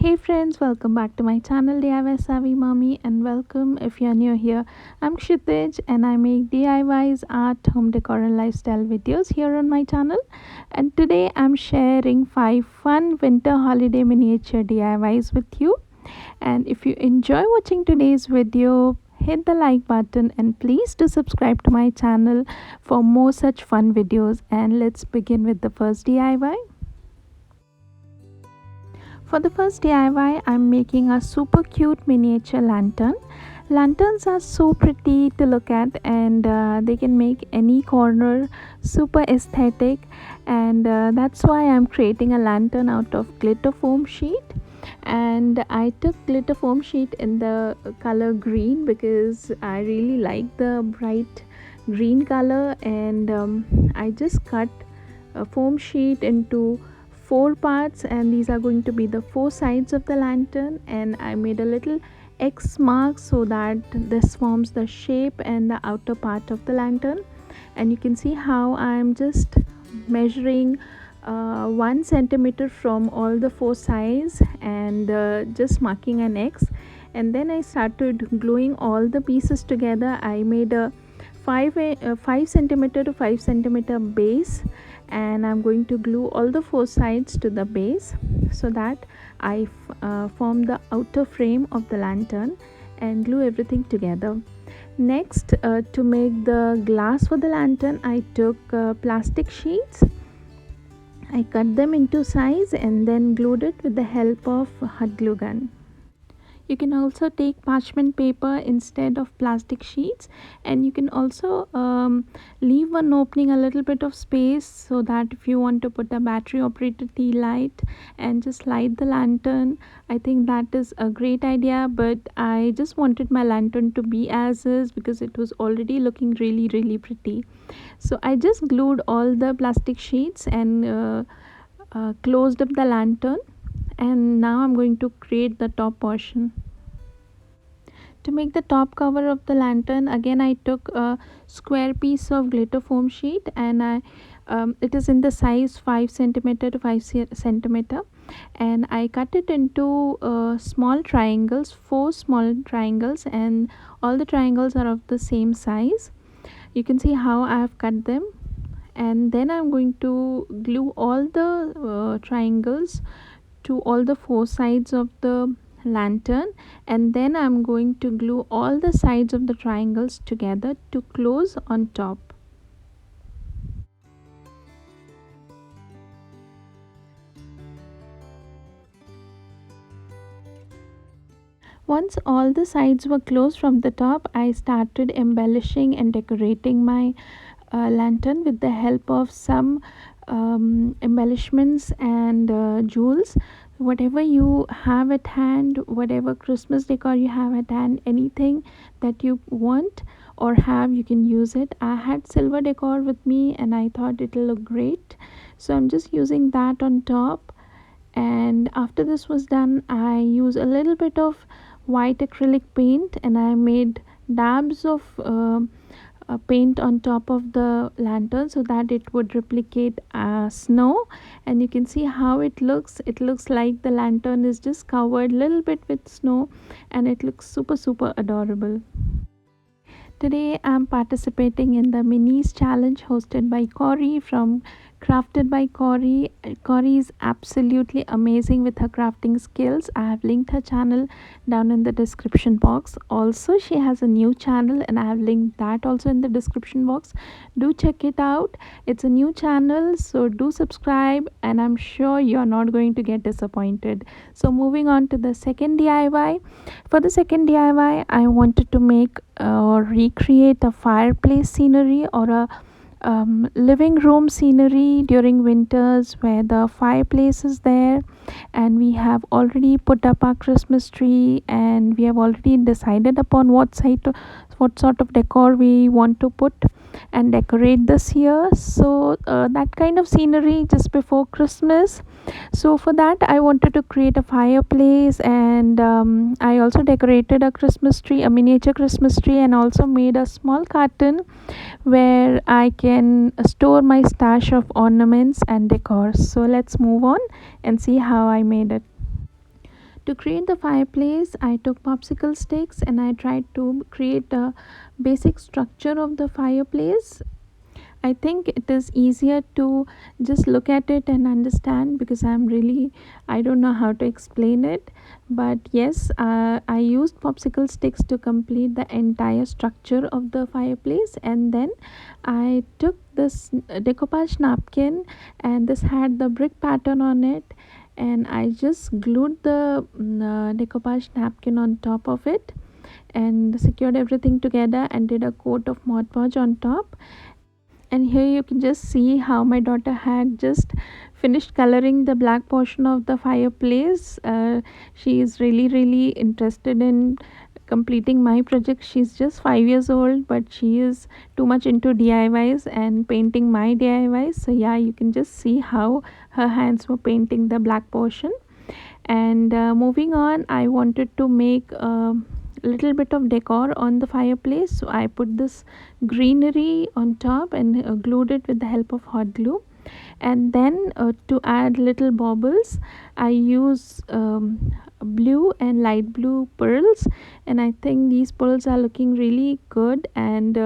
Hey friends, welcome back to my channel DIY Savvy Mommy and welcome if you're new here. I'm Kshitij and I make DIYs, art, home decor and lifestyle videos here on my channel. And today I'm sharing 5 fun winter holiday miniature DIYs with you. And if you enjoy watching today's video, hit the like button and please do subscribe to my channel for more such fun videos. And let's begin with the first DIY. For the first DIY, I'm making a super cute miniature lantern. Lanterns are so pretty to look at and they can make any corner super aesthetic, and that's why I'm creating a lantern out of glitter foam sheet. And I took glitter foam sheet in the color green because I really like the bright green color, and I just cut a foam sheet into 4 parts, and these are going to be the 4 sides of the lantern. And I made a little X mark so that this forms the shape and the outer part of the lantern. And you can see how I'm just measuring 1 centimeter from all the 4 sides and just marking an X. And then I started gluing all the pieces together. I made a 5 centimeter to 5 centimeter base, and I'm going to glue all the 4 sides to the base so that I form the outer frame of the lantern and glue everything together. Next, to make the glass for the lantern, I took plastic sheets. I cut them into size and then glued it with the help of hot glue gun. You can also take parchment paper instead of plastic sheets, and you can also leave one opening, a little bit of space, so that if you want to put a battery operated tea light and just light the lantern, I think that is a great idea. But I just wanted my lantern to be as is because it was already looking really pretty. So I just glued all the plastic sheets and closed up the lantern, and now I'm going to create the top portion. To make the top cover of the lantern, again I took a square piece of glitter foam sheet, and it is in the size 5 centimeter to 5 centimeter, and I cut it into small triangles, 4 small triangles, and all the triangles are of the same size. You can see how I have cut them. And then I'm going to glue all the triangles to all the 4 sides of the lantern, and then I'm going to glue all the sides of the triangles together to close on top. Once all the sides were closed from the top, I started embellishing and decorating my lantern with the help of some embellishments and jewels. Whatever you have at hand, whatever Christmas decor you have at hand, anything that you want or have, you can use it. I had silver decor with me and I thought it'll look great, so I'm just using that on top. And after this was done, I use a little bit of white acrylic paint and I made dabs of paint on top of the lantern so that it would replicate snow. And you can see how it looks like the lantern is just covered a little bit with snow, and it looks super adorable. Today I'm participating in the minis challenge hosted by Corie from Crafted by Corie. Corie is absolutely amazing with her crafting skills. I have linked her channel down in the description box. Also, she has a new channel and I have linked that also in the description box. Do check it out. It's a new channel, so do subscribe, and I'm sure you're not going to get disappointed. So moving on to the second DIY. For the second DIY, I wanted to make or recreate a fireplace scenery or a living room scenery during winters where the fireplace is there, and we have already put up our Christmas tree, and we have already decided upon what sort of decor we want to put and decorate this year. So that kind of scenery just before Christmas. So for that I wanted to create a fireplace, and I also decorated a Christmas tree, a miniature Christmas tree, and also made a small carton where I can store my stash of ornaments and decor. So let's move on and see how I made it. To create the fireplace, I took popsicle sticks and I tried to create a basic structure of the fireplace. I think it is easier to just look at it and understand, because I don't know how to explain it. But yes, I used popsicle sticks to complete the entire structure of the fireplace, and then I took this decoupage napkin, and this had the brick pattern on it, and I just glued the decoupage napkin on top of it and secured everything together and did a coat of Mod Podge on top. And here you can just see how my daughter had just finished coloring the black portion of the fireplace. She is really interested in completing my project. She's just 5 years old, but she is too much into DIYs and painting my DIYs. So yeah, you can just see how her hands were painting the black portion. And moving on, I wanted to make a little bit of decor on the fireplace, so I put this greenery on top and glued it with the help of hot glue. And then to add little baubles, I use blue and light blue pearls, and I think these pearls are looking really good, and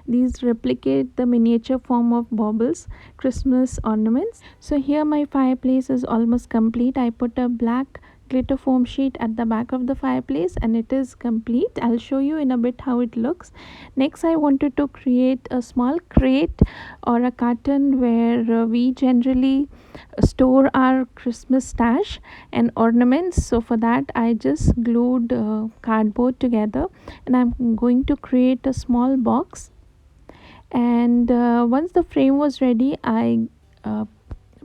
these replicate the miniature form of baubles, Christmas ornaments. So here my fireplace is almost complete. I put a black glitter foam sheet at the back of the fireplace and it is complete. I'll show you in a bit how it looks. Next, I wanted to create a small crate or a carton where we generally store our Christmas stash and ornaments. So for that, I just glued cardboard together, and I'm going to create a small box. And once the frame was ready, I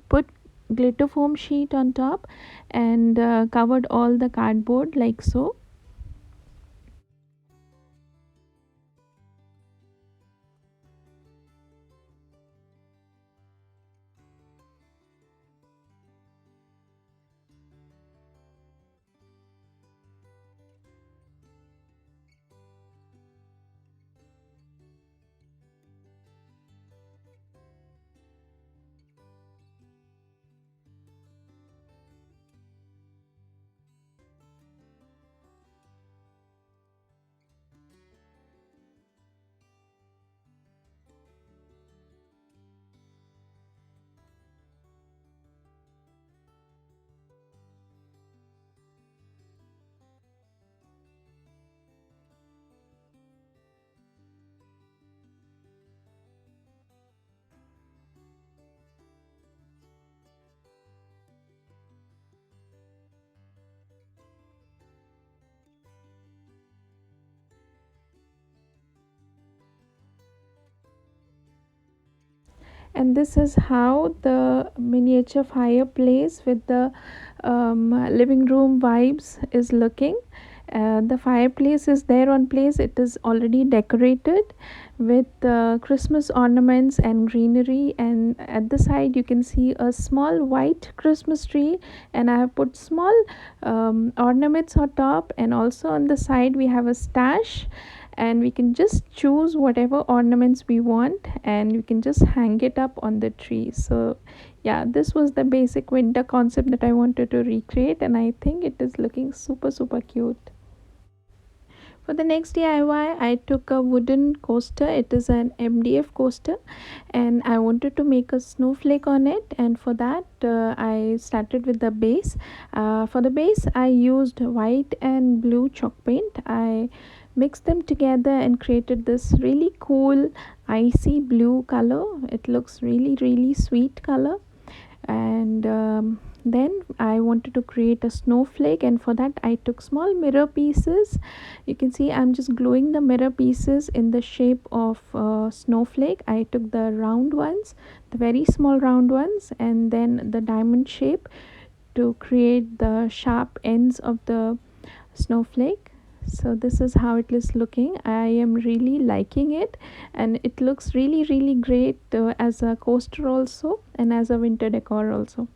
put glitter foam sheet on top and covered all the cardboard like so. And this is how the miniature fireplace with the living room vibes is looking. The fireplace is there on place. It is already decorated with Christmas ornaments and greenery, and at the side you can see a small white Christmas tree, and I have put small ornaments on top, and also on the side we have a stash, and we can just choose whatever ornaments we want and we can just hang it up on the tree. So yeah, this was the basic winter concept that I wanted to recreate, and I think it is looking super cute. For the next DIY, I took a wooden coaster. It is an MDF coaster, and I wanted to make a snowflake on it. And for that, I started with the base. For the base, I used white and blue chalk paint. I mixed them together and created this really cool icy blue color. It looks really sweet color. And then I wanted to create a snowflake, and for that I took small mirror pieces. You can see I'm just gluing the mirror pieces in the shape of snowflake. I took the round ones, the very small round ones, and then the diamond shape to create the sharp ends of the snowflake. So this is how it is looking. I am really liking it, and it looks really great as a coaster also and as a winter decor also.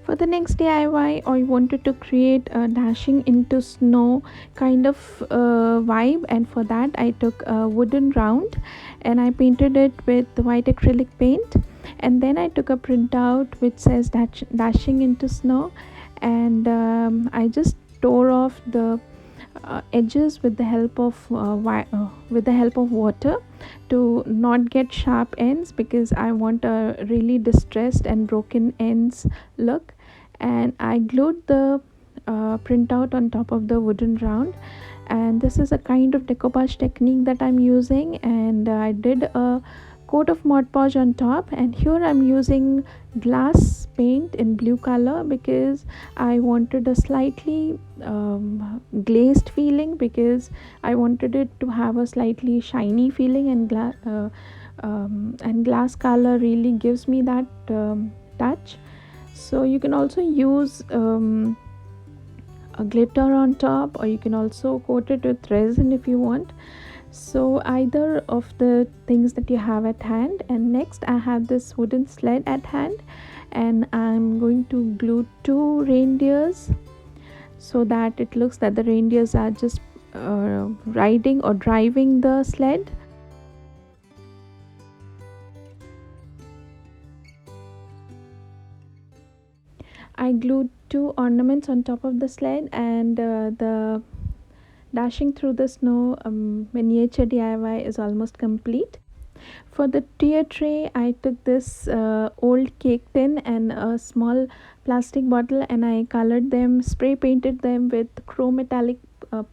For the next DIY, I wanted to create a dashing into snow kind of vibe, and for that, I took a wooden round and I painted it with white acrylic paint. And then I took a printout which says dashing into snow, and I just tore off the edges with the help of water to not get sharp ends, because I want a really distressed and broken ends look. And I glued the printout on top of the wooden round, and this is a kind of decoupage technique that I'm using. And I did a coat of Mod Podge on top, and here I'm using glass paint in blue color because I wanted a slightly glazed feeling, because I wanted it to have a slightly shiny feeling, and glass color really gives me that touch. So you can also use a glitter on top, or you can also coat it with resin if you want. So either of the things that you have at hand. And next I have this wooden sled at hand, and I'm going to glue two reindeers so that it looks that the reindeers are just riding or driving the sled. I glued two ornaments on top of the sled, and the dashing through the snow miniature DIY is almost complete. For the tier tray, I took this old cake tin and a small plastic bottle, and I colored them, spray painted them with chrome metallic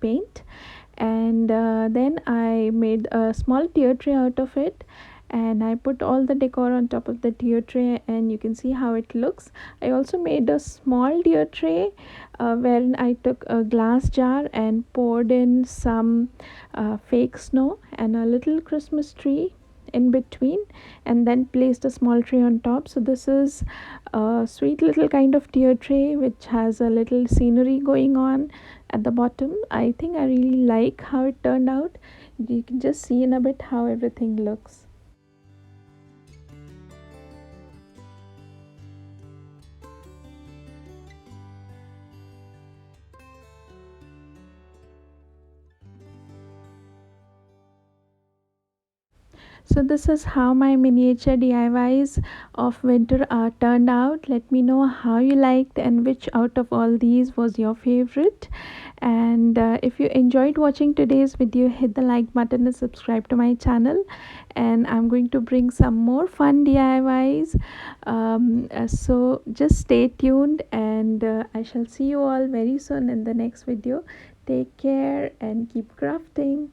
paint. And then I made a small tier tray out of it, and I put all the decor on top of the tier tray, and you can see how it looks. I also made a small tier tray wherein I took a glass jar and poured in some fake snow and a little Christmas tree in between, and then placed a small tray on top. So this is a sweet little kind of tier tray which has a little scenery going on at the bottom. I think I really like how it turned out. You can just see in a bit how everything looks. So this is how my miniature DIYs of winter are turned out. Let me know how you liked and which out of all these was your favorite. And if you enjoyed watching today's video, hit the like button and subscribe to my channel. And I'm going to bring some more fun DIYs. So just stay tuned, and I shall see you all very soon in the next video. Take care and keep crafting.